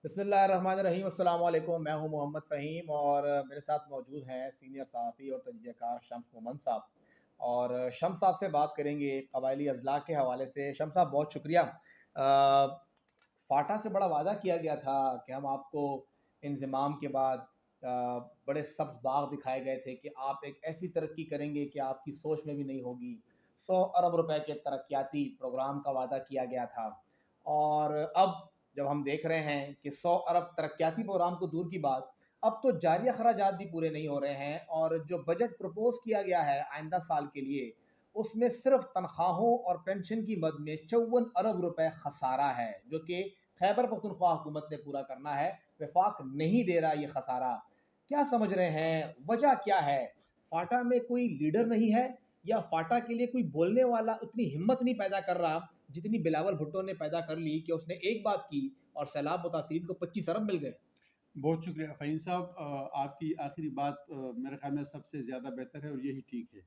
बिस्मिल्लाहिर्रहमानिर्रहीम। अस्सलाम वालेकुम। मैं हूं मोहम्मद फ़हीम और मेरे साथ मौजूद हैं सीनियर सहाफ़ी और तजज़ियाकार शम्स मोमन साहब। और शम्स साहब से बात करेंगे क़बायली अज़लाह के हवाले से। शम्स साहब बहुत शुक्रिया। फ़ाटा से बड़ा वादा किया गया था कि हम आपको इंज़िमाम के बाद बड़े सब्ज़ बाग दिखाए गए थे कि आप एक ऐसी तरक्की करेंगे कि आपकी सोच में भी नहीं होगी। 100 अरब रुपए के तरक्याती प्रोग्राम का वादा किया गया था। और अब जब हम देख रहे हैं कि 100 अरब तरक्याती प्रोग्राम तो दूर की बात, अब तो जारी अखराजात भी पूरे नहीं हो रहे हैं। और जो बजट प्रपोज़ किया गया है आइंदा साल के लिए, उसमें सिर्फ तनख्वाहों और पेंशन की मद में 54 अरब रुपए खसारा है, जो कि खैबर पख्तूनख्वा हुकूमत ने पूरा करना है। वफाक नहीं दे रहा ये खसारा। क्या समझ रहे हैं, वजह क्या है? फाटा में कोई लीडर नहीं है, या फाटा के लिए कोई बोलने वाला उतनी हिम्मत नहीं पैदा कर रहा जितनी बिलावल भुट्टो ने पैदा कर ली कि उसने एक बात की और सैलाब मुतासिरीन को 25 अरब मिल गए। बहुत शुक्रिया फ़हीम साहब। आपकी आखिरी बात मेरे ख़्याल में सबसे ज़्यादा बेहतर है और यही ठीक है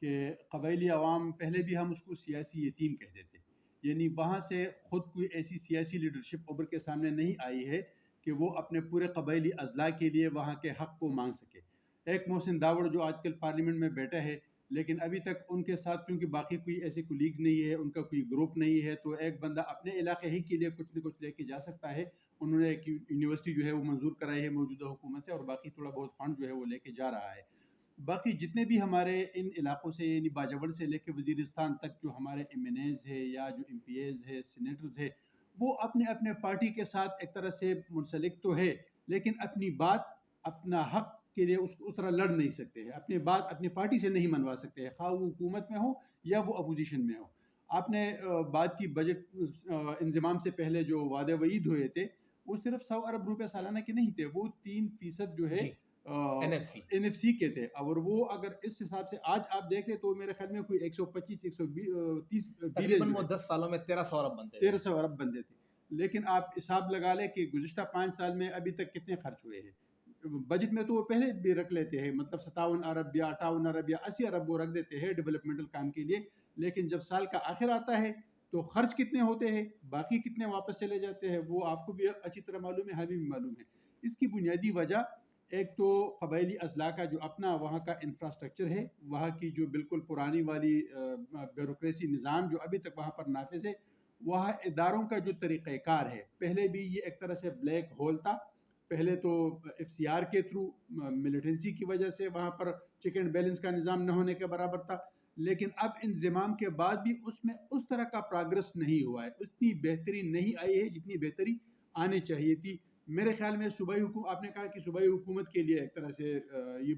कि क़बायली अवाम पहले भी हम उसको सियासी यतीम कहते थे। यानी वहाँ से ख़ुद कोई ऐसी सियासी लीडरशिप उभर के सामने नहीं आई है कि वो अपने पूरे क़बायली अज़ला के लिए वहाँ के हक़ को मांग सके। एक मोहसिन दावड़ जो आजकल पार्लियामेंट में बैठा है, लेकिन अभी तक उनके साथ क्योंकि बाकी कोई ऐसे कोलीग्स नहीं है, उनका कोई ग्रुप नहीं है, तो एक बंदा अपने इलाके ही के लिए कुछ न कुछ लेके जा सकता है। उन्होंने एक यूनिवर्सिटी जो है वो मंजूर कराई है मौजूदा हुकूमत से, और बाकी थोड़ा बहुत फंड जो है वो लेके जा रहा है। बाकी जितने भी हमारे इन इलाकों से यानी बाजवड़ से लेके वजीरिस्तान तक जो हमारे एमएनएज है या जो एमपीएज है, सीनेटर्स है, वो अपने अपने पार्टी के साथ एक तरह से मुंसलिक तो है, लेकिन अपनी बात, अपना हक के लिए उस तरह लड़ नहीं सकते हैं। अपनी बात अपनी पार्टी से नहीं मनवा सकते हैं, खा वो हुकूमत में हो या वो अपोजिशन में हो। आपने बात की बजट इंजमाम से पहले जो वादे वईद हुए थे, वो सिर्फ 100 अरब रुपए सालाना के नहीं थे, वो 3% जो है जी, एनएफसी एनएफसी के थे। और वो अगर इस हिसाब से आज आप देख ले तो मेरे ख्याल में कोई 125 130 बिलियन तकरीबन जो वो है 10 सालों में 1300 अरब बनते थे। 1300 अरब बनते थे। लेकिन आप हिसाब लगा लें कि गुज़िश्ता 5 साल में अभी तक कितने खर्च हुए हैं। बजट में तो वो पहले भी रख लेते हैं, मतलब 57 अरब या 58 अरब या 80 अरब वो रख देते हैं डेवलपमेंटल काम के लिए। लेकिन जब साल का आखिर आता है तो खर्च कितने होते हैं, बाकी कितने वापस चले जाते हैं, वो आपको भी अच्छी तरह मालूम है, हमें भी मालूम है। इसकी बुनियादी वजह एक तो कबायली अजला का जो अपना वहाँ का इंफ्रास्ट्रक्चर है, वहाँ की जो बिल्कुल पुरानी वाली ब्यूरोक्रेसी निज़ाम जो अभी तक वहाँ पर नाफिज है, वहाँ इदारों का जो तरीक़ाकार है, पहले भी ये एक तरह से ब्लैक होल था। पहले तो एफसीआर के थ्रू मिलिटेंसी की वजह से वहाँ पर चेक एंड बैलेंस का निज़ाम न होने के बराबर था। लेकिन अब इंज़िमाम के बाद भी उसमें उस तरह का प्रोग्रेस नहीं हुआ है, उतनी बेहतरी नहीं आई है जितनी बेहतरी आनी चाहिए थी। मेरे ख्याल में सूबाई हुकूमत, आपने कहा कि सूबाई हुकूमत के लिए एक तरह से ये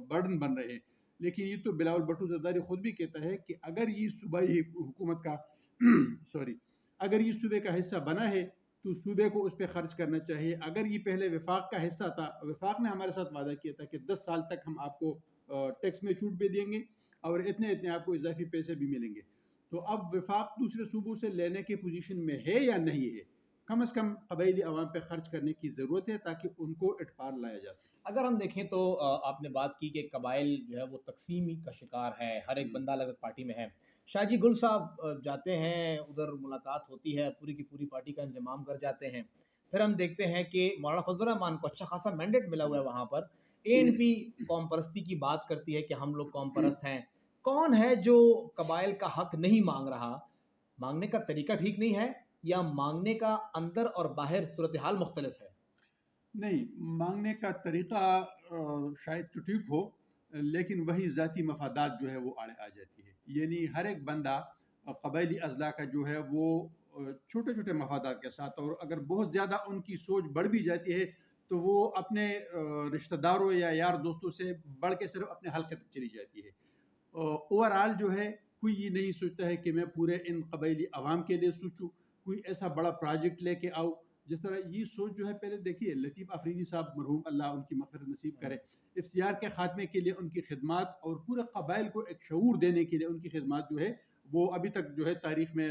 बर्डन बन रहे हैं, लेकिन ये तो बिलावल भुट्टो ज़रदारी खुद भी कहता है कि अगर ये सूबाई हुकूमत का सॉरी, अगर ये सूबे का हिस्सा बना है तो सूबे को उस पर खर्च करना चाहिए। अगर ये पहले वफाक का हिस्सा था, वफाक ने हमारे साथ वादा किया था कि 10 साल तक हम आपको टैक्स में छूट भी देंगे और इतने इतने आपको इजाफी पैसे भी मिलेंगे। तो अब वफाक दूसरे सूबों से लेने के पोजीशन में है या नहीं है? कम से कम कबायली अवाम पे खर्च करने की ज़रूरत है ताकि उनको इटपार लाया जा सके। अगर हम देखें तो आपने बात की कि कबाइल जो है वो तकसीमी का शिकार है, हर एक बंदा अलग अलग पार्टी में है। शाहजी गुल साहब जाते हैं, उधर मुलाकात होती है, पूरी की पूरी पार्टी का इंतजाम कर जाते हैं। फिर हम देखते हैं कि मौलाना फजल रहमान को अच्छा खासा मैंडेट मिला हुआ है वहाँ पर। एएनपी कौम परस्ती की बात करती है कि हम लोग कौम परस्त हैं। कौन है जो कबाइल का हक नहीं मांग रहा? मांगने का तरीका ठीक नहीं है, या मांगने का अंदर और बाहर सूरत हाल मुख्तलिफ है? नहीं, मांगने का तरीक़ा शायद तो ठीक हो, लेकिन वही ज़ाती मफादात जो है वो आड़े आ जाती है। यानी हर एक बंदा कबायली अज़ला का जो है वो छोटे छोटे मफादात के साथ, और अगर बहुत ज़्यादा उनकी सोच बढ़ भी जाती है तो वो अपने रिश्तेदारों या यार दोस्तों से बढ़ के सिर्फ अपने हल्के तक चली जाती है। ओवरऑल जो है कोई ये नहीं सोचता है कि मैं पूरे इन कबायली अवाम के लिए सोचूं, कोई ऐसा बड़ा प्रोजेक्ट लेके आऊँ। जिस तरह ये सोच जो है, पहले देखिए लतीफ़ आफरीदी साहब मरहूम, अल्लाह उनकी मग़फ़िरत नसीब करे, एफसीआर के खात्मे के लिए उनकी खिदमात और पूरे कबाइल को एक शऊर देने के लिए उनकी खिदमात जो है वो अभी तक जो है तारीख में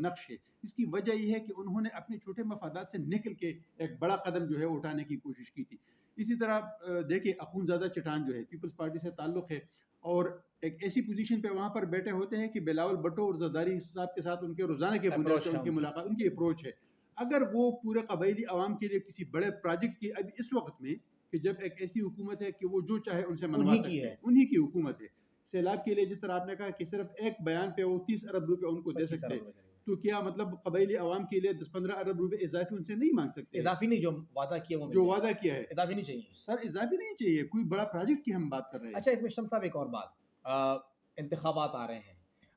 नक्श है। इसकी वजह यह है कि उन्होंने अपने छोटे मफादात से निकल के एक बड़ा कदम जो है उठाने की कोशिश की थी। इसी तरह देखिए अखूनज़ादा चट्टान जो है पीपल्स पार्टी से ताल्लुक़ है, और एक ऐसी पोजीशन पे वहाँ पर बैठे होते हैं कि बिलावल भुट्टो और जरदारी साहब के साथ उनके रोज़ाना के बुनियाद पे अप्रोच है उनकी उनकी। मुलाकात, उनकी अप्रोच है। اگر وہ پورے قبائلی عوام کے لیے کسی بڑے پروجیکٹ کی ابھی اس وقت میں کہ جب ایک ایسی حکومت ہے کہ وہ جو چاہے ان سے منوا انہی کی سکتے ہے، ہیں، انہی کی حکومت ہے، سیلاب کے لیے جس طرح آپ نے کہا کہ صرف ایک بیان پہ وہ 30 ارب روپے ان کو دے 25 سکتے ارب ہیں، روپے کریں گے۔ تو کیا مطلب قبائلی عوام کے لیے 10-15 ارب روپے اضافی ان سے نہیں مانگ سکتے ہیں؟ اضافی نہیں، جو وعدہ کیا وہ مل جو جائے وعدہ کیا ہے گا، اضافی نہیں چاہیے۔ سر، اضافی نہیں چاہیے، کوئی بڑا پروجیکٹ کی ہم بات کر رہے ہیں۔ اچھا اس میں شمس صاحب ایک اور بات، انتخابات آ رہے ہیں،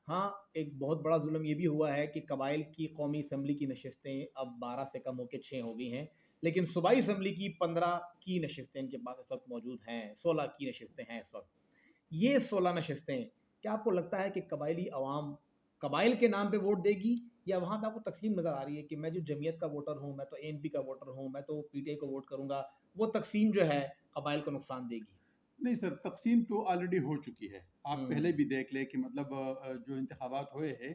ہاں ایک بہت بڑا ظلم یہ بھی ہوا ہے کہ قبائل کی قومی اسمبلی کی نشستیں اب 12 سے کم ہو کے 6 ہو گئی ہیں، لیکن صوبائی اسمبلی کی 15 کی نشستیں ان کے پاس اس وقت موجود ہیں، 16 کی نشستیں ہیں اس وقت۔ یہ 16 نشستیں کیا آپ کو لگتا ہے کہ قبائلی عوام قبائل کے نام پہ ووٹ دے گی، یا وہاں پہ آپ کو تقسیم نظر آ رہی ہے کہ میں جو جمعیت کا ووٹر ہوں، میں تو اے این پی کا ووٹر ہوں، میں تو پی ٹی آئی کو ووٹ کروں گا، وہ تقسیم جو ہے قبائل کو نقصان دے گی؟ نہیں سر، تقسیم تو آلریڈی ہو چکی ہے، آپ ہوں پہلے بھی دیکھ لیں کہ مطلب جو انتخابات ہوئے ہیں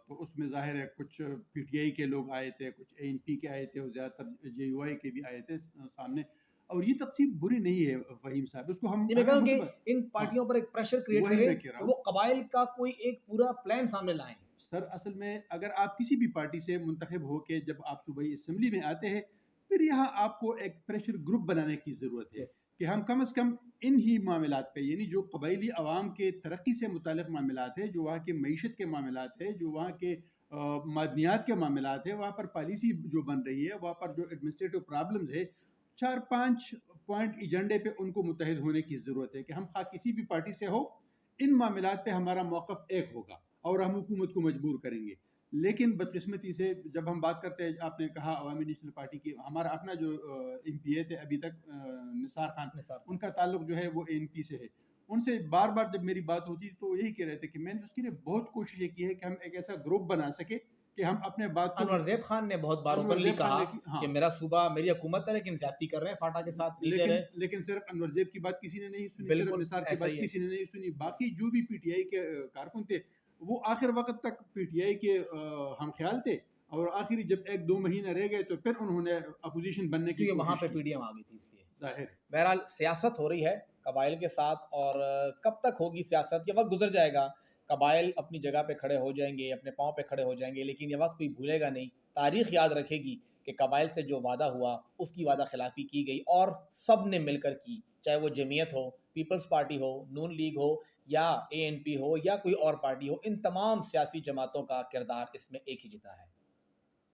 تو اس میں ظاہر ہے کچھ پی ٹی آئی کے لوگ آئے تھے، کچھ اے این پی کے آئے تھے، اور زیادہ تر جے یو آئی کے بھی آئے تھے سامنے، اور یہ تقسیم بری نہیں ہے فہیم صاحب، اس کو ہم نہیں، میں ہمیں کہوں کہ مثبت، ان ہاں پارٹیوں پر ایک پریشر کریٹ وہی کرے میں کہہ رہا کہ ہوں۔ وہ قبائل کا کوئی ایک پورا پلان سامنے لائیں۔ سر اصل میں اگر آپ کسی بھی پارٹی سے منتخب ہو کے جب آپ صوبائی اسمبلی میں آتے ہیں، پھر یہاں آپ کو ایک پریشر گروپ بنانے کی ضرورت ہے یس، کہ ہم کم از کم ان ہی معاملات پہ، یعنی جو قبائلی عوام کے ترقی سے متعلق معاملات ہیں، جو وہاں کے معیشت کے معاملات ہیں، جو وہاں کے معدنیات کے معاملات ہیں، وہاں پر پالیسی جو بن رہی ہے، وہاں پر جو ایڈمنسٹریٹو پرابلمز ہے، 4-5 پوائنٹ ایجنڈے پہ ان کو متحد ہونے کی ضرورت ہے کہ ہم خواہ کسی بھی پارٹی سے ہو، ان معاملات پہ ہمارا موقف ایک ہوگا اور ہم حکومت کو مجبور کریں گے۔ لیکن بدقسمتی سے جب ہم بات کرتے ہیں، آپ نے کہا عوامی نیشنل پارٹی کی، ہمارا اپنا جو ایم پی اے تھے ابھی تک نثار خان، نثار ان صاحب، کا تعلق جو ہے وہ اے این پی سے ہے، ان سے بار بار جب میری بات ہوتی تو یہی کہہ رہے تھے کہ میں نے اس کے لیے بہت کوشش یہ کی ہے کہ ہم ایک ایسا گروپ بنا سکے کہ ہم اپنے بات کو، انور زیب خان نے بہت بار انور اوپنلی زیب خان کہا نے کی، ہاں، کہ میرا صوبہ میری حکومت ہے لیکن زیادتی کر رہے ہیں فاٹا کے ساتھ، لیڈر لیکن ہے۔ لیکن صرف انور زیب کی بات کسی نے نہیں سنی، صرف بالکل نثار کی ایسا بات ہی ہے۔ کسی نے نہیں سنی، باقی جو بھی پی ٹی آئی کے کارکن تھے وہ آخر وقت تک پی ٹی آئی کے ہم خیال تھے، اور آخری جب 1-2 مہینے رہ گئے تو پھر انہوں نے اپوزیشن بننے کی کیونکہ وہاں کوشش پہ کی، پی ڈی ایم آ گئی تھی اس لیے۔ ظاہر ہے۔ بہرحال سیاست ہو رہی ہے قبائل کے ساتھ، اور کب تک ہوگی سیاست؟ یہ وقت گزر جائے گا، قبائل اپنی جگہ پہ کھڑے ہو جائیں گے، اپنے پاؤں پہ کھڑے ہو جائیں گے، لیکن یہ وقت کوئی بھولے گا نہیں، تاریخ یاد رکھے گی کہ قبائل سے جو وعدہ ہوا اس کی وعدہ خلافی کی گئی، اور سب نے مل کر کی، چاہے وہ جمعیت ہو، پیپلز پارٹی ہو، نون لیگ ہو، یا اے این پی ہو، یا کوئی اور پارٹی ہو، ان تمام سیاسی جماعتوں کا کردار اس میں ایک ہی جتا ہے۔